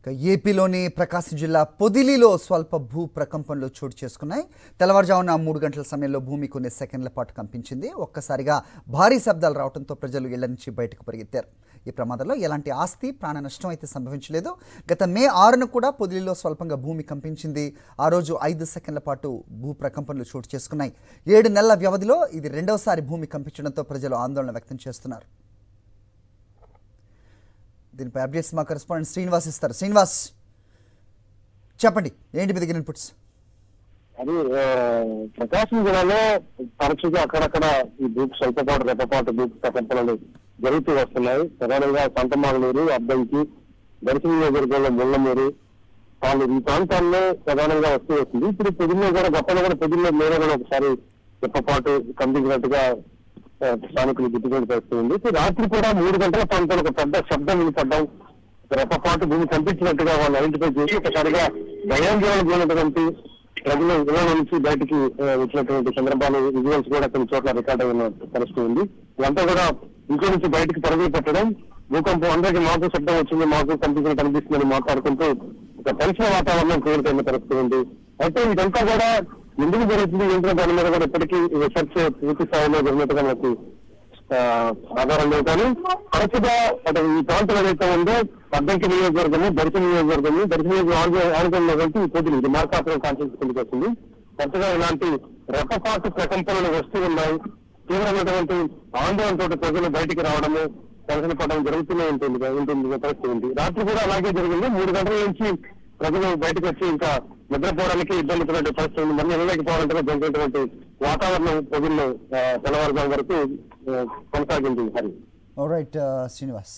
ఏపీలోని ప్రకాశం జిల్లా పొదిలిలో స్వల్ప భూ ప్రకంపనలు చోటు చేసుకున్నాయి. తెల్లవారుజామున 3 గంటల సమయంలో భూమి కొన్ని సెకండ్ల పాటు కంపించింది. ఒక్కసారిగా భారీ శబ్దాలు రావడంతో ప్రజలు ఇళ్ల నుంచి బయటకు పరిగెత్తారు. ఈ ప్రమాదంలో ఎలాంటి ఆస్తి ప్రాణ నష్టం అయితే సంభవించలేదు. గత మే 6న కూడా పొదిలిలో స్వల్పంగా భూమి కంపించింది. ఆ రోజు 5 సెకండ్ల పాటు భూ ప్రకంపనలు చోటు చేసుకున్నాయి. 7 నెలల వ్యవధిలో ఇది రెండవసారి భూమి కంపించడంతో ప్రజలు ఆందోళన వ్యక్తం చేస్తున్నారు. దీనిపై అప్డేట్స్ మా కరెస్పాండెంట్ శ్రీనివాస్ ఇస్తారు. శ్రీనివాస్, చెప్పండి, ఏంటి మీ దగ్గర ఇన్పుట్స్? అది ప్రకాశం జిల్లాలో తరచుగా అక్కడక్కడ ఈ భూమి స్వల్పపాటు రెప్పపాటు భూ ప్రకంపనలు జరుగుతూ వస్తున్నాయి. ప్రధానంగా సంతమాగలూరు, అద్దంకి, దర్శన నియోజకవర్గంలో ముళ్ళమూరు వాళ్ళు ఈ ప్రాంతాల్లో ప్రధానంగా వస్తూ వస్తుంది. ఇప్పుడు పొద్దున్న కూడా గొప్పలో కూడా పొద్దున్న మీద కూడా ఒకసారి రెప్పపాటు కంపించినట్టుగా స్థానికులు గుర్తుకొని వస్తుంది. రాత్రి కూడా 3 గంటల ప్రాంతంలో ఒక పెద్ద శబ్దం వినపడ్డం, రెప్పపాటు భూమి కంపించినట్టుగా వాళ్ళు ఐడెంటిఫై చేసి ఒకసారిగా భయాందోళన పోయినటువంటి ప్రజలు ఇళ్ల నుంచి బయటికి వచ్చినటువంటి చంద్రబాబు విజువల్స్ కూడా కొన్ని చోట్ల రికార్డ్ అయిన పరిస్థితి ఉంది. ఇదంతా కూడా ఇంట్లో నుంచి బయటికి పరుగులు పెట్టడం, భూకంపం అందరికీ మాకు శబ్దం వచ్చింది, మాకు కనిపిస్తుందని మాట్లాడుకుంటూ ఒక టెన్షన్ వాతావరణం క్రియేట్ అయిన పరిస్థితి ఉంది. అయితే ఇదంతా కూడా ఎందుకు జరుగుతుంది ఏంటంటే దాని మీద కూడా ఇప్పటికీ రీసెర్చ్ పూర్తి స్థాయిలో జరిగినట్టుగా మనకు ఆధారం లేదు. కానీ తరచుగా అటు ఈ ప్రాంతం ఏదైతే ఉందో అద్దంకి నియోజకవర్గము, దర్శన నియోజకవర్గము, దర్శన ఆనుకున్నటువంటి పొద్దులు ఇది మార్కాపురం కాన్ఫరెన్స్ కిందకి వస్తుంది. తరచుగా ఇలాంటి రెప్పపాటు ప్రకంపనలు వస్తూ ఉన్నాయి. తీవ్రమైనటువంటి ఆందోళనతో ప్రజలు బయటికి రావడము, దర్శన పడడం జరుగుతూనే ఉంటుంది పరిస్థితి ఉంది. రాత్రి కూడా అలాగే జరిగింది. 3 గంటల నుంచి ప్రజలు బయటకు వచ్చి ఇంకా నిద్రపోవడానికి ఇబ్బంది పడే పరిస్థితి ఉంది. మళ్ళీ వెళ్ళలేకపోవాలంటే జరిగినటువంటి వాతావరణం ప్రజల్లో తెల్లవారుజాము వరకు కొనసాగింది. ఆల్రైట్ శ్రీనివాస్.